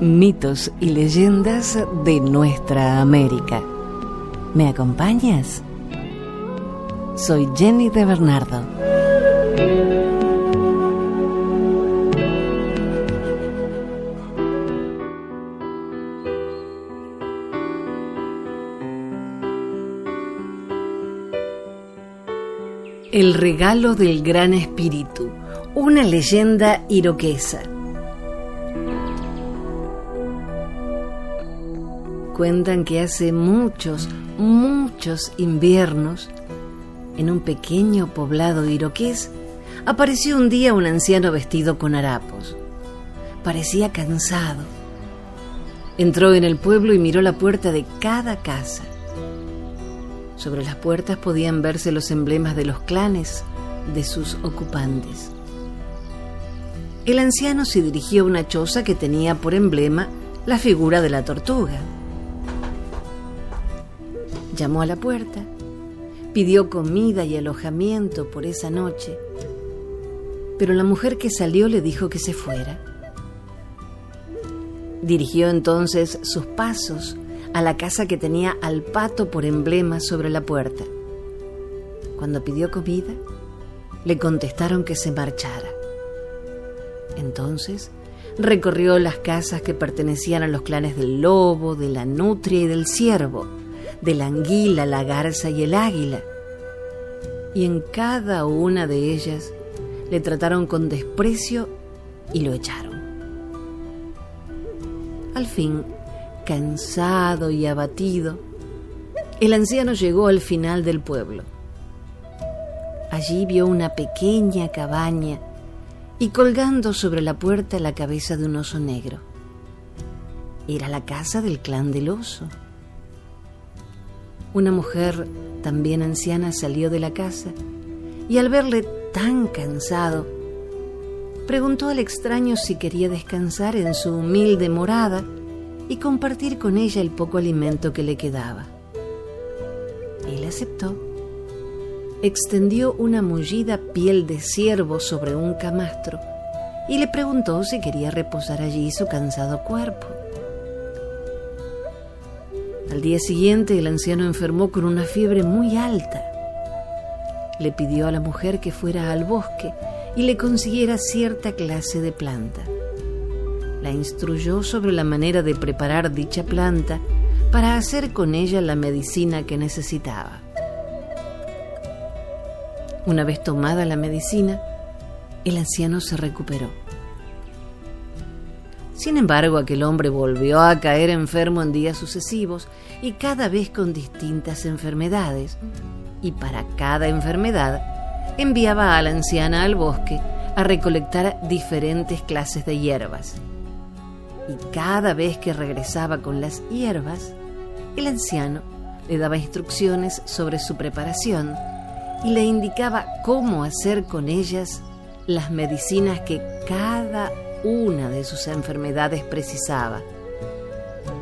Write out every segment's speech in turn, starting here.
mitos y leyendas de nuestra América. ¿Me acompañas? Soy Jenny de Bernardo. El regalo del Gran Espíritu, una leyenda iroquesa. Cuentan que hace muchos inviernos, en un pequeño poblado iroqués, apareció un día un anciano vestido con harapos. Parecía cansado. Entró en el pueblo y miró la puerta de cada casa. Sobre las puertas podían verse los emblemas de los clanes de sus ocupantes. El anciano se dirigió a una choza que tenía por emblema la figura de la tortuga. Llamó a la puerta, pidió comida y alojamiento por esa noche, pero la mujer que salió le dijo que se fuera. Dirigió entonces sus pasos a la casa que tenía al pato por emblema sobre la puerta. Cuando pidió comida, le contestaron que se marchara. Entonces recorrió las casas que pertenecían a los clanes del lobo, de la nutria y del ciervo, de la anguila, la garza y el águila. Y en cada una de ellas le trataron con desprecio y lo echaron. Al fin, cansado y abatido, el anciano llegó al final del pueblo. Allí vio una pequeña cabaña y colgando sobre la puerta la cabeza de un oso negro. Era la casa del clan del oso. Una mujer también anciana salió de la casa y al verle tan cansado, preguntó al extraño si quería descansar en su humilde morada y compartir con ella el poco alimento que le quedaba. Él aceptó. Extendió una mullida piel de ciervo sobre un camastro y le preguntó si quería reposar allí su cansado cuerpo. Al día siguiente, el anciano enfermó con una fiebre muy alta. Le pidió a la mujer que fuera al bosque y le consiguiera cierta clase de planta. La instruyó sobre la manera de preparar dicha planta para hacer con ella la medicina que necesitaba. Una vez tomada la medicina, el anciano se recuperó. Sin embargo, aquel hombre volvió a caer enfermo en días sucesivos y cada vez con distintas enfermedades, y para cada enfermedad enviaba a la anciana al bosque a recolectar diferentes clases de hierbas. Y cada vez que regresaba con las hierbas, el anciano le daba instrucciones sobre su preparación y le indicaba cómo hacer con ellas las medicinas que cada una de sus enfermedades precisaba.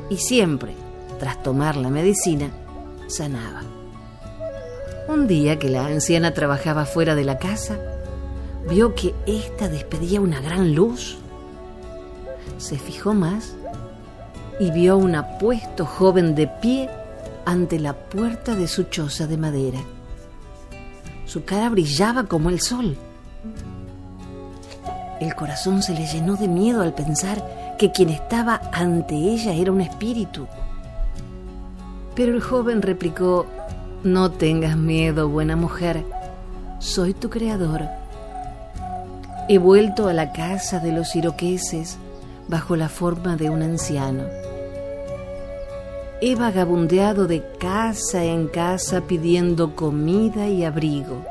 Y siempre, tras tomar la medicina, sanaba. Un día que la anciana trabajaba fuera de la casa, vio que ésta despedía una gran luz. Se fijó más y vio a un apuesto joven de pie ante la puerta de su choza de madera. Su cara brillaba como el sol. El corazón se le llenó de miedo al pensar que quien estaba ante ella era un espíritu. Pero el joven replicó: «No tengas miedo, buena mujer, soy tu creador. He vuelto a la casa de los iroqueses bajo la forma de un anciano. He vagabundeado de casa en casa pidiendo comida y abrigo.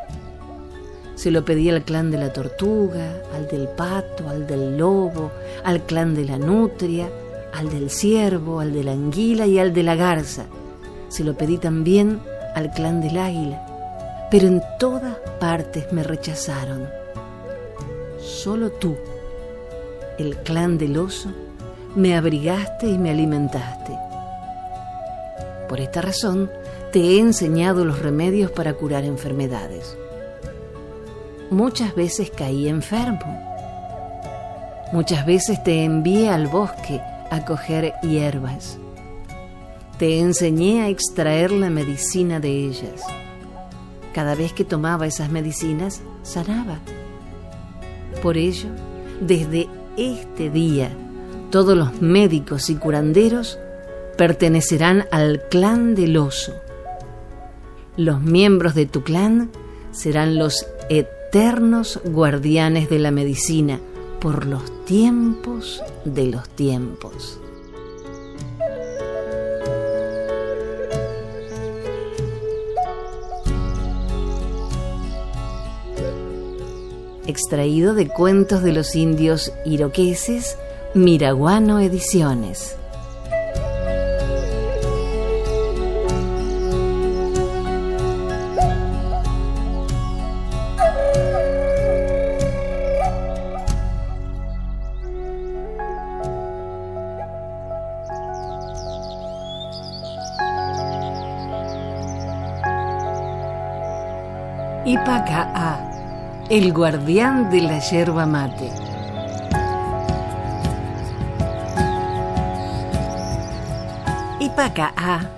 Se lo pedí al clan de la tortuga, al del pato, al del lobo, al clan de la nutria, al del ciervo, al de la anguila y al de la garza. Se lo pedí también al clan del águila, pero en todas partes me rechazaron. Solo tú, el clan del oso, me abrigaste y me alimentaste. Por esta razón, te he enseñado los remedios para curar enfermedades. Muchas veces caí enfermo. Muchas veces te envié al bosque a coger hierbas. Te enseñé a extraer la medicina de ellas. Cada vez que tomaba esas medicinas, sanaba. Por ello, desde este día, todos los médicos y curanderos pertenecerán al clan del oso. Los miembros de tu clan serán los eternos guardianes de la medicina por los tiempos de los tiempos. Extraído de Cuentos de los Indios Iroqueses, Miraguano Ediciones. Ipacaá, el guardián de la yerba mate. Ipacaá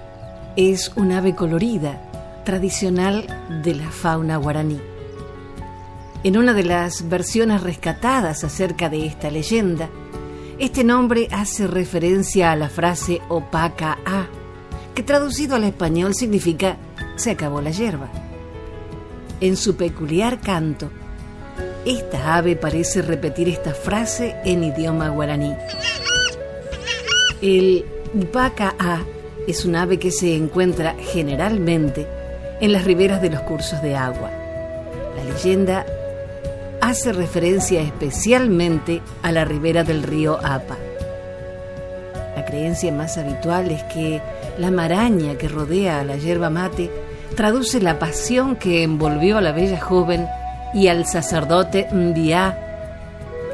es un ave colorida, tradicional de la fauna guaraní. En una de las versiones rescatadas acerca de esta leyenda, este nombre hace referencia a la frase opacaá, que traducido al español significa «se acabó la yerba». En su peculiar canto, esta ave parece repetir esta frase en idioma guaraní. El ipacaá es un ave que se encuentra generalmente en las riberas de los cursos de agua. La leyenda hace referencia especialmente a la ribera del río Apa. La creencia más habitual es que la maraña que rodea a la yerba mate traduce la pasión que envolvió a la bella joven y al sacerdote Ndiá,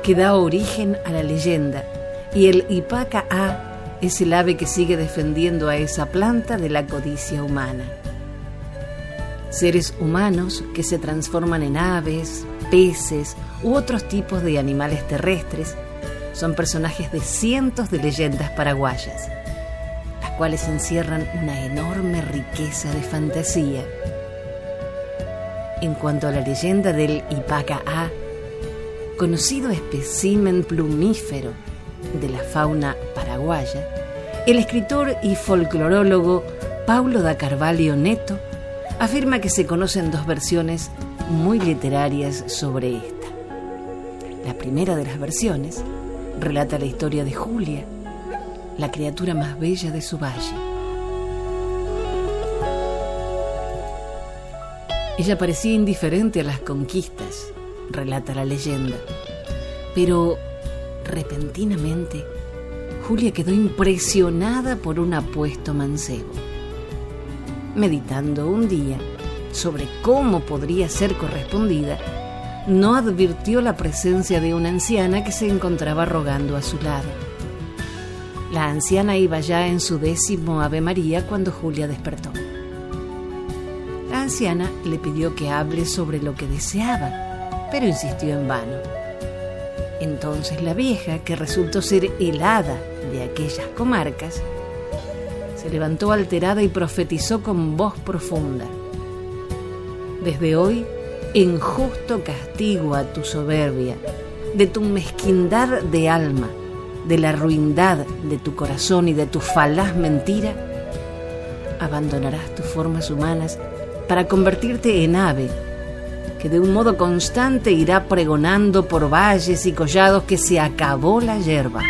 que da origen a la leyenda, y el ipacaá es el ave que sigue defendiendo a esa planta de la codicia humana. Seres humanos que se transforman en aves, peces u otros tipos de animales terrestres son personajes de cientos de leyendas paraguayas, las cuales encierran una enorme riqueza de fantasía. En cuanto a la leyenda del ipacaá, conocido espécimen plumífero de la fauna paraguaya, el escritor y folclorólogo Paulo da Carvalho Neto afirma que se conocen dos versiones muy literarias sobre esta. La primera de las versiones relata la historia de Julia, la criatura más bella de su valle. Ella parecía indiferente a las conquistas, relata la leyenda, pero repentinamente Julia quedó impresionada por un apuesto mancebo. Meditando un día sobre cómo podría ser correspondida, no advirtió la presencia de una anciana que se encontraba rogando a su lado. La anciana iba ya en su 10º Ave María cuando Julia despertó. La anciana le pidió que hable sobre lo que deseaba, pero insistió en vano. Entonces la vieja, que resultó ser el hada de aquellas comarcas, se levantó alterada y profetizó con voz profunda: «Desde hoy, en justo castigo a tu soberbia, de tu mezquindad de alma, de la ruindad de tu corazón y de tu falaz mentira, abandonarás tus formas humanas para convertirte en ave, que de un modo constante irá pregonando por valles y collados que se acabó la yerba».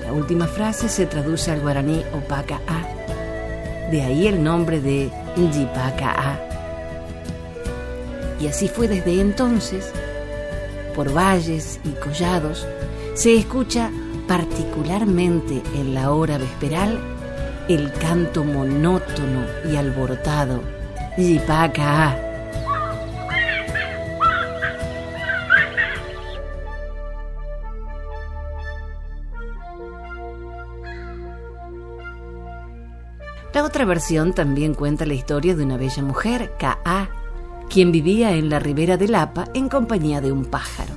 La última frase se traduce al guaraní opacaá, de ahí el nombre de Ipacaá. Y así fue desde entonces. Por valles y collados se escucha particularmente en la hora vesperal el canto monótono y alborotado Ipacaá. La otra versión también cuenta la historia de una bella mujer, Caá, quien vivía en la ribera del Apa en compañía de un pájaro.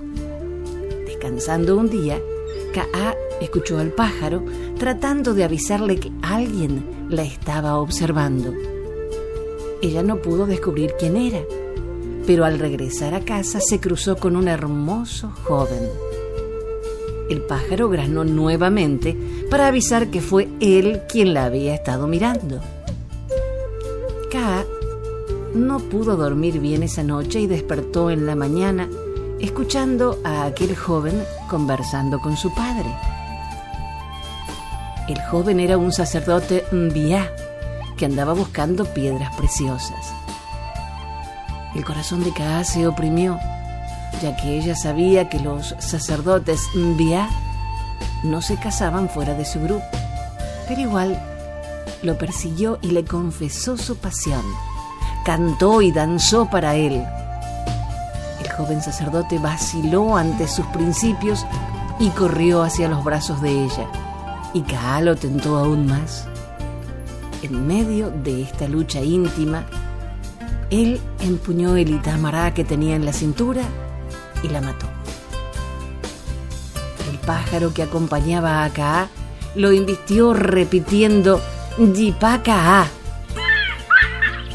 Descansando un día, Kaa escuchó al pájaro tratando de avisarle que alguien la estaba observando. Ella no pudo descubrir quién era, pero al regresar a casa se cruzó con un hermoso joven. El pájaro granó nuevamente para avisar que fue él quien la había estado mirando. Kaa no pudo dormir bien esa noche y despertó en la mañana escuchando a aquel joven conversando con su padre. El joven era un sacerdote Mbiá que andaba buscando piedras preciosas. El corazón de Kaa se oprimió, ya que ella sabía que los sacerdotes Mbiá no se casaban fuera de su grupo, pero igual lo persiguió y le confesó su pasión. Cantó y danzó para él. El joven sacerdote vaciló ante sus principios y corrió hacia los brazos de ella, y Kaa lo tentó aún más. En medio de esta lucha íntima, él empuñó el itamará que tenía en la cintura y la mató. El pájaro que acompañaba a Kaa lo invistió repitiendo Yipá Kaa.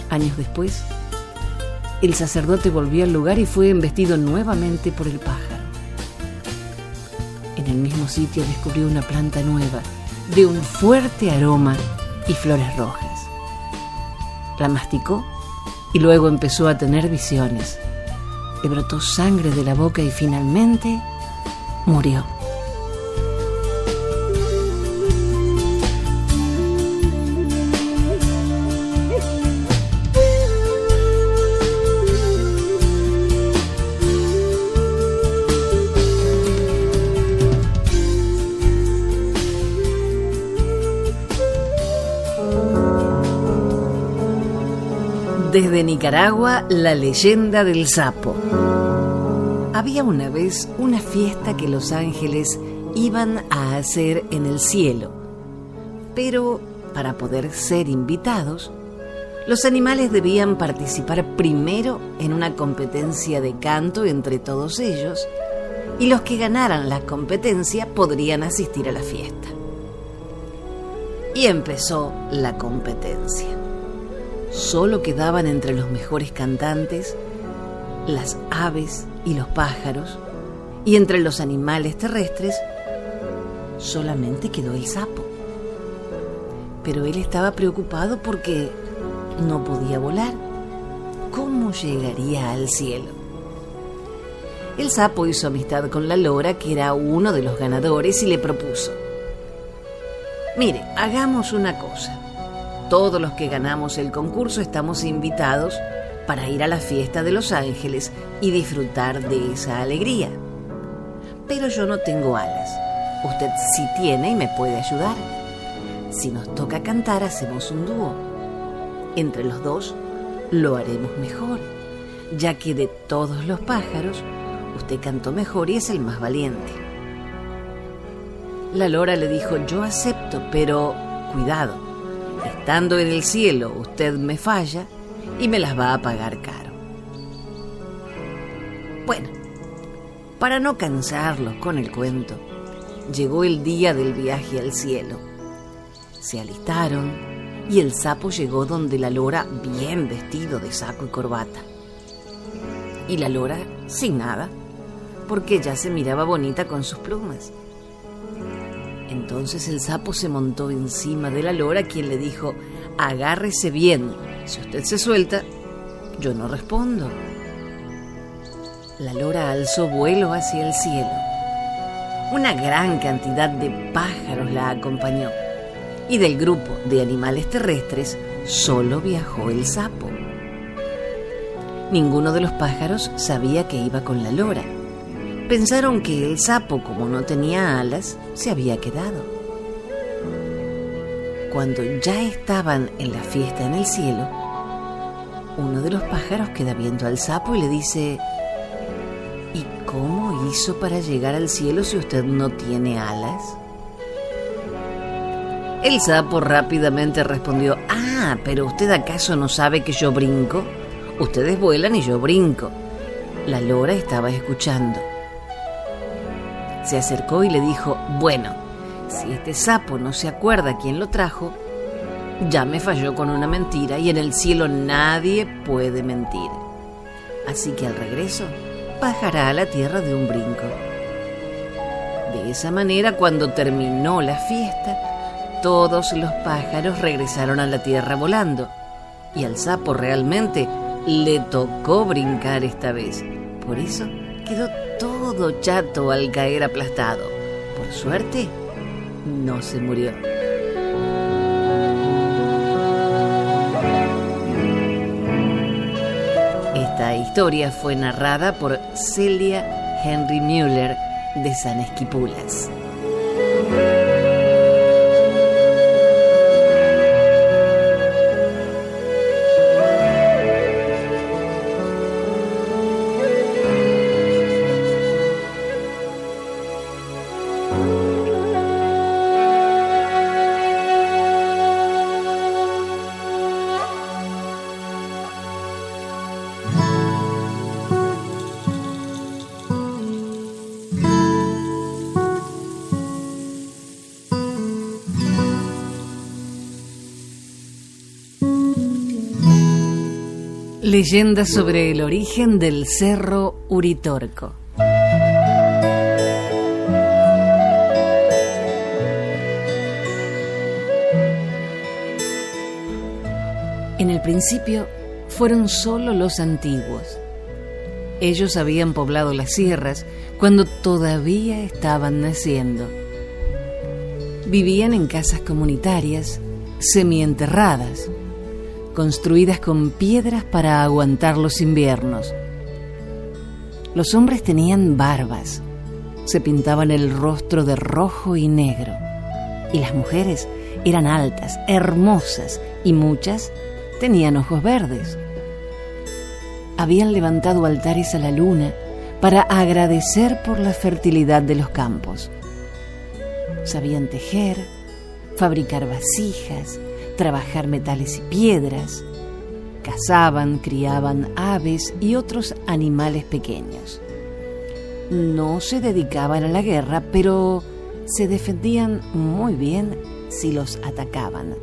Años después, el sacerdote volvió al lugar y fue embestido nuevamente por el pájaro. En el mismo sitio descubrió una planta nueva, de un fuerte aroma y flores rojas. La masticó y luego empezó a tener visiones. Le brotó sangre de la boca y finalmente murió. Desde Nicaragua, la leyenda del sapo. Había una vez una fiesta que los ángeles iban a hacer en el cielo, pero para poder ser invitados, los animales debían participar primero en una competencia de canto entre todos ellos, y los que ganaran la competencia podrían asistir a la fiesta. Y empezó la competencia. Solo quedaban entre los mejores cantantes las aves y los pájaros, y entre los animales terrestres solamente quedó el sapo. Pero él estaba preocupado porque no podía volar. ¿Cómo llegaría al cielo? El sapo hizo amistad con la lora, que era uno de los ganadores, y le propuso: mire, hagamos una cosa. Todos los que ganamos el concurso estamos invitados para ir a la fiesta de los ángeles y disfrutar de esa alegría. Pero yo no tengo alas. Usted sí tiene y me puede ayudar. Si nos toca cantar, hacemos un dúo. Entre los dos lo haremos mejor, ya que de todos los pájaros, usted cantó mejor y es el más valiente. La lora le dijo: yo acepto, pero cuidado. Estando en el cielo, usted me falla y me las va a pagar caro. Bueno, para no cansarlos con el cuento, llegó el día del viaje al cielo. Se alistaron y el sapo llegó donde la lora, bien vestido de saco y corbata. Y la lora sin nada, porque ya se miraba bonita con sus plumas. Entonces el sapo se montó encima de la lora, quien le dijo: agárrese bien, si usted se suelta, yo no respondo. La lora alzó vuelo hacia el cielo. Una gran cantidad de pájaros la acompañó, y del grupo de animales terrestres solo viajó el sapo. Ninguno de los pájaros sabía que iba con la lora. Pensaron que el sapo, como no tenía alas, se había quedado. Cuando ya estaban en la fiesta en el cielo, uno de los pájaros queda viendo al sapo y le dice: ¿y cómo hizo para llegar al cielo si usted no tiene alas? El sapo rápidamente respondió: ¿pero usted acaso no sabe que yo brinco? Ustedes vuelan y yo brinco. La lora estaba escuchando. Se acercó y le dijo: bueno, si este sapo no se acuerda quién lo trajo, ya me falló con una mentira y en el cielo nadie puede mentir. Así que al regreso bajará a la tierra de un brinco. De esa manera, cuando terminó la fiesta, todos los pájaros regresaron a la tierra volando, y al sapo realmente le tocó brincar esta vez. Por eso quedó todo chato al caer aplastado. Por suerte, no se murió. Esta historia fue narrada por Celia Henry Müller de San Esquipulas. Leyenda sobre el origen del Cerro Uritorco. En el principio fueron solo los antiguos. Ellos habían poblado las sierras cuando todavía estaban naciendo. Vivían en casas comunitarias, semienterradas, construidas con piedras para aguantar los inviernos. Los hombres tenían barbas, se pintaban el rostro de rojo y negro, y las mujeres eran altas, hermosas, y muchas tenían ojos verdes. Habían levantado altares a la luna para agradecer por la fertilidad de los campos. Sabían tejer, fabricar vasijas, trabajar metales y piedras, cazaban, criaban aves y otros animales pequeños. No se dedicaban a la guerra, pero se defendían muy bien si los atacaban.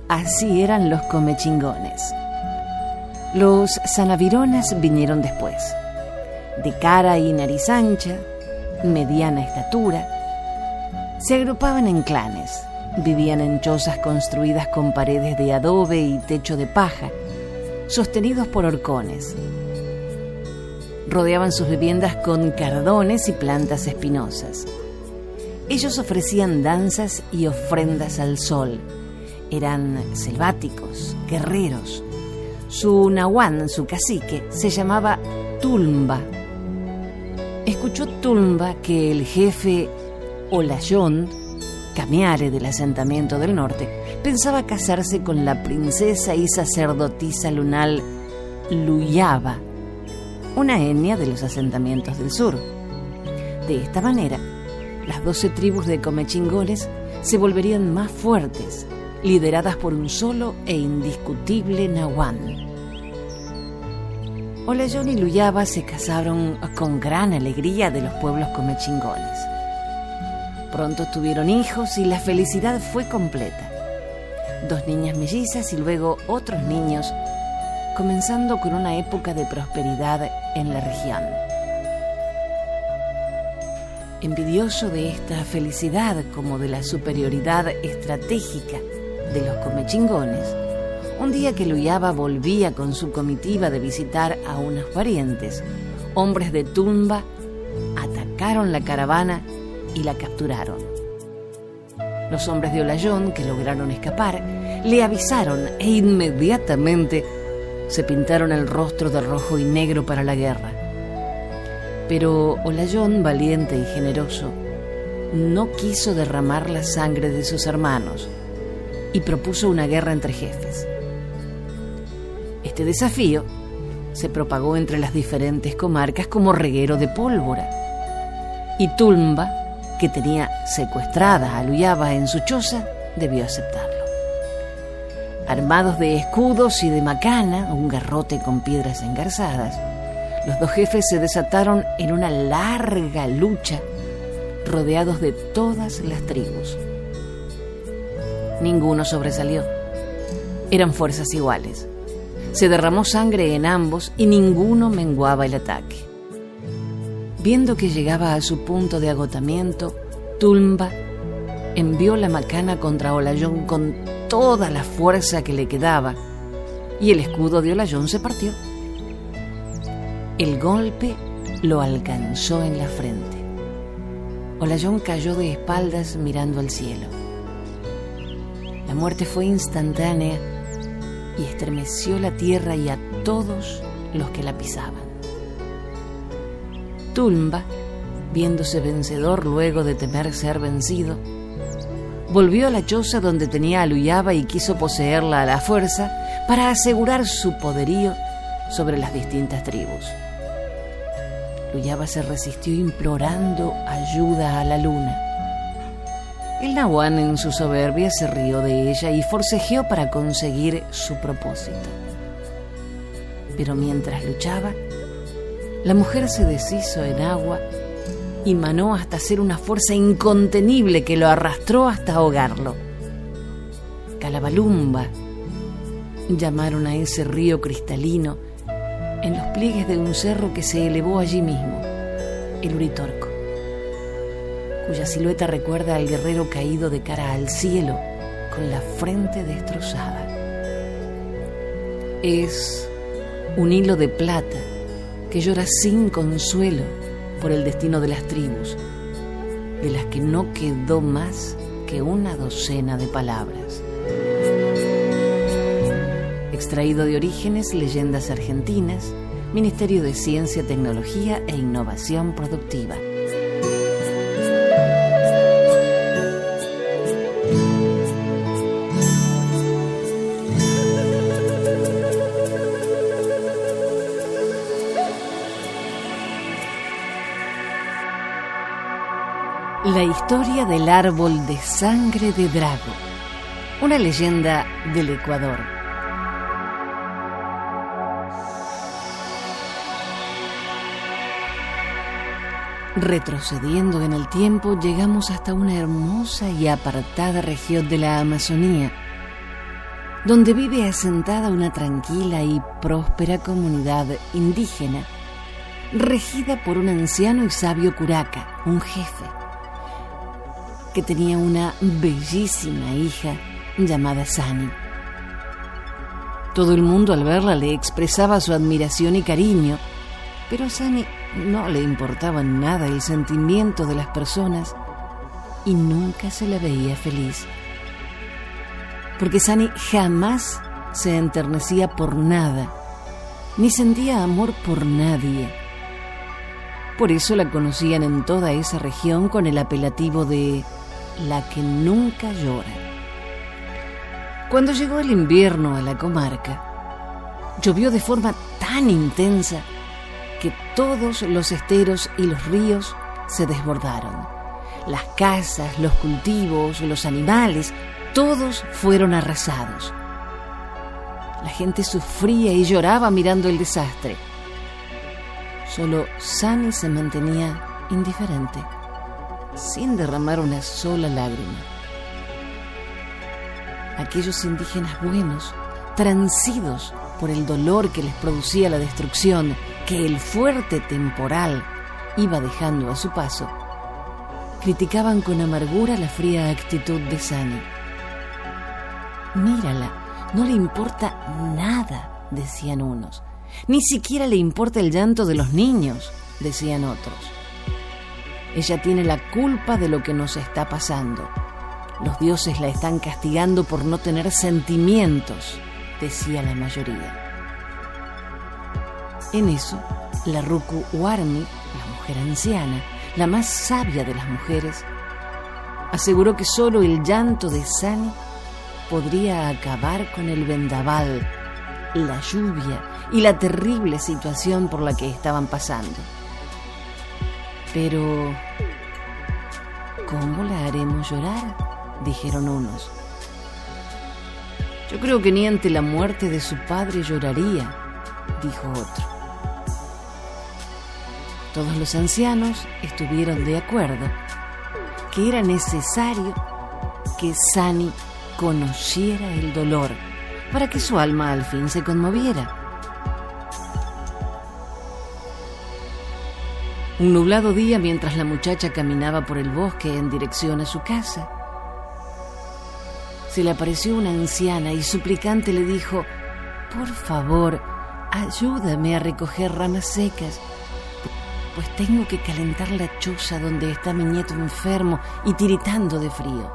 Así eran los comechingones. Los sanavironas vinieron después, de cara y nariz ancha, mediana estatura. Se agrupaban en clanes. Vivían en chozas construidas con paredes de adobe y techo de paja, sostenidos por horcones. Rodeaban sus viviendas con cardones y plantas espinosas. Ellos ofrecían danzas y ofrendas al sol. Eran selváticos, guerreros. Su nahuán, su cacique, se llamaba Tulmba. Escuchó Tulmba que el jefe Olayón, Camiare del asentamiento del norte, pensaba casarse con la princesa y sacerdotisa lunal Luyaba, una etnia de los asentamientos del sur. De esta manera, las 12 tribus de comechingones se volverían más fuertes, lideradas por un solo e indiscutible nahuán. Olayón y Luyaba se casaron con gran alegría de los pueblos comechingones. Pronto tuvieron hijos y la felicidad fue completa. 2 niñas mellizas y luego otros niños, comenzando con una época de prosperidad en la región. Envidioso de esta felicidad como de la superioridad estratégica de los comechingones, un día que Luyaba volvía con su comitiva de visitar a unos parientes, hombres de Tulmba atacaron la caravana y la capturaron. Los hombres de Olayón, que lograron escapar, le avisaron e inmediatamente se pintaron el rostro de rojo y negro para la guerra. Pero Olayón, valiente y generoso, no quiso derramar la sangre de sus hermanos y propuso una guerra entre jefes. Este desafío se propagó entre las diferentes comarcas como reguero de pólvora, y Tulmba, que tenía secuestrada a Luyaba en su choza, debió aceptarlo. Armados de escudos y de macana, un garrote con piedras engarzadas, los 2 jefes se desataron en una larga lucha rodeados de todas las tribus. Ninguno sobresalió. Eran fuerzas iguales. Se derramó sangre en ambos y ninguno menguaba el ataque. Viendo que llegaba a su punto de agotamiento, Tulmba envió la macana contra Olayón con toda la fuerza que le quedaba y el escudo de Olayón se partió. El golpe lo alcanzó en la frente. Olayón cayó de espaldas mirando al cielo. La muerte fue instantánea y estremeció la tierra y a todos los que la pisaban. Tulmba, viéndose vencedor luego de temer ser vencido, volvió a la choza donde tenía a Luyaba y quiso poseerla a la fuerza para asegurar su poderío sobre las distintas tribus. Luyaba se resistió implorando ayuda a la luna. El nahuán en su soberbia se rió de ella y forcejeó para conseguir su propósito. Pero mientras luchaba, la mujer se deshizo en agua y manó hasta ser una fuerza incontenible que lo arrastró hasta ahogarlo. Calabalumba llamaron a ese río cristalino en los pliegues de un cerro que se elevó allí mismo, el Uritorco, cuya silueta recuerda al guerrero caído de cara al cielo con la frente destrozada. Es un hilo de plata que llora sin consuelo por el destino de las tribus, de las que no quedó más que una docena de palabras. Extraído de Orígenes, Leyendas Argentinas, Ministerio de Ciencia, Tecnología e Innovación Productiva. La historia del árbol de sangre de Drago, una leyenda del Ecuador. Retrocediendo en el tiempo, llegamos hasta una hermosa y apartada región de la Amazonía, donde vive asentada una tranquila y próspera comunidad indígena, regida por un anciano y sabio curaca, un jefe, que tenía una bellísima hija llamada Sani. Todo el mundo al verla le expresaba su admiración y cariño, pero a Sani no le importaba nada el sentimiento de las personas y nunca se la veía feliz. Porque Sani jamás se enternecía por nada, ni sentía amor por nadie. Por eso la conocían en toda esa región con el apelativo de la que nunca llora. Cuando llegó el invierno a la comarca, llovió de forma tan intensa que todos los esteros y los ríos se desbordaron. Las casas, los cultivos, los animales, todos fueron arrasados. La gente sufría y lloraba mirando el desastre. Solo Sani se mantenía indiferente, sin derramar una sola lágrima. Aquellos indígenas buenos, transidos por el dolor que les producía la destrucción que el fuerte temporal iba dejando a su paso, criticaban con amargura la fría actitud de Sani. Mírala, no le importa nada, decían unos. Ni siquiera le importa el llanto de los niños, decían otros. Ella tiene la culpa de lo que nos está pasando. Los dioses la están castigando por no tener sentimientos, decía la mayoría. En eso, la Ruku Warmi, la mujer anciana, la más sabia de las mujeres, aseguró que solo el llanto de Sani podría acabar con el vendaval, la lluvia y la terrible situación por la que estaban pasando. Pero, ¿cómo la haremos llorar?, dijeron unos. Yo creo que ni ante la muerte de su padre lloraría, dijo otro. Todos los ancianos estuvieron de acuerdo que era necesario que Sani conociera el dolor para que su alma al fin se conmoviera. Un nublado día, mientras la muchacha caminaba por el bosque en dirección a su casa, se le apareció una anciana y suplicante le dijo: «Por favor, ayúdame a recoger ramas secas, pues tengo que calentar la choza donde está mi nieto enfermo y tiritando de frío».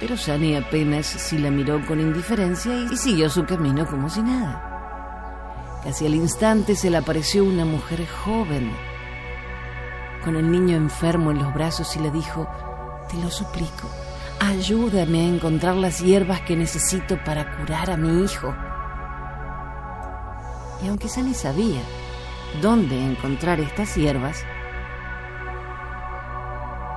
Pero Sani apenas si la miró con indiferencia y siguió su camino como si nada. Casi al instante se le apareció una mujer joven con el niño enfermo en los brazos y le dijo: «Te lo suplico, ayúdame a encontrar las hierbas que necesito para curar a mi hijo». Y aunque Sani sabía dónde encontrar estas hierbas,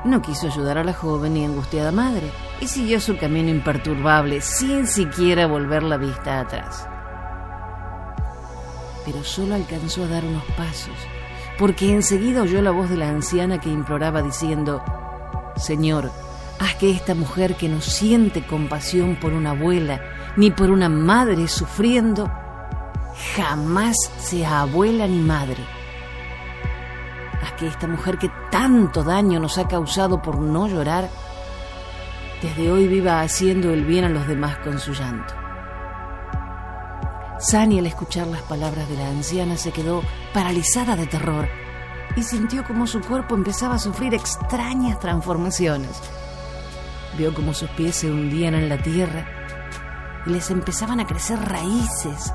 no quiso ayudar a la joven y angustiada madre y siguió su camino imperturbable sin siquiera volver la vista atrás. Pero solo alcanzó a dar unos pasos, porque enseguida oyó la voz de la anciana que imploraba diciendo: «Señor, haz que esta mujer que no siente compasión por una abuela ni por una madre sufriendo, jamás sea abuela ni madre. Haz que esta mujer que tanto daño nos ha causado por no llorar, desde hoy viva haciendo el bien a los demás con su llanto». Sani, al escuchar las palabras de la anciana, se quedó paralizada de terror y sintió como su cuerpo empezaba a sufrir extrañas transformaciones. Vio como sus pies se hundían en la tierra y les empezaban a crecer raíces.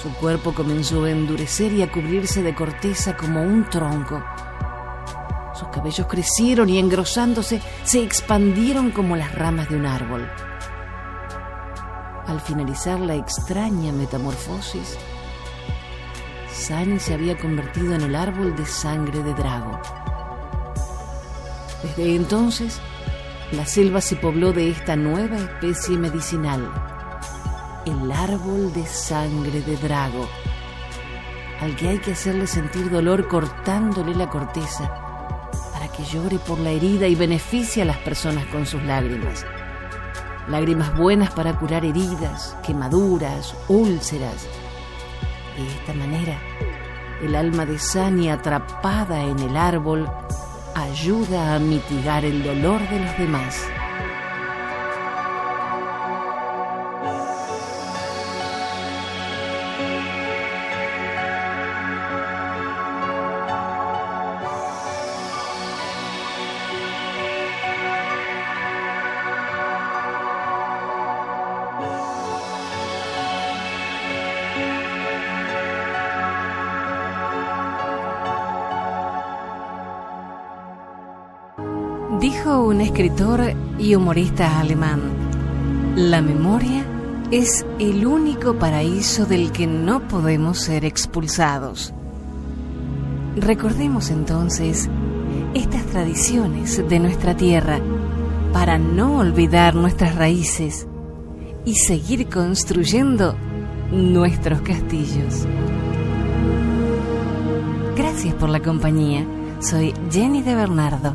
Su cuerpo comenzó a endurecer y a cubrirse de corteza como un tronco. Sus cabellos crecieron y, engrosándose, se expandieron como las ramas de un árbol. Al finalizar la extraña metamorfosis, Sani se había convertido en el árbol de sangre de Drago. Desde entonces, la selva se pobló de esta nueva especie medicinal, el árbol de sangre de Drago, al que hay que hacerle sentir dolor cortándole la corteza para que llore por la herida y beneficie a las personas con sus lágrimas. Lágrimas buenas para curar heridas, quemaduras, úlceras. De esta manera, el alma de Sani, atrapada en el árbol, ayuda a mitigar el dolor de los demás. Dijo un escritor y humorista alemán: «La memoria es el único paraíso del que no podemos ser expulsados». Recordemos entonces estas tradiciones de nuestra tierra para no olvidar nuestras raíces y seguir construyendo nuestros castillos. Gracias por la compañía. Soy Jenny de Bernardo.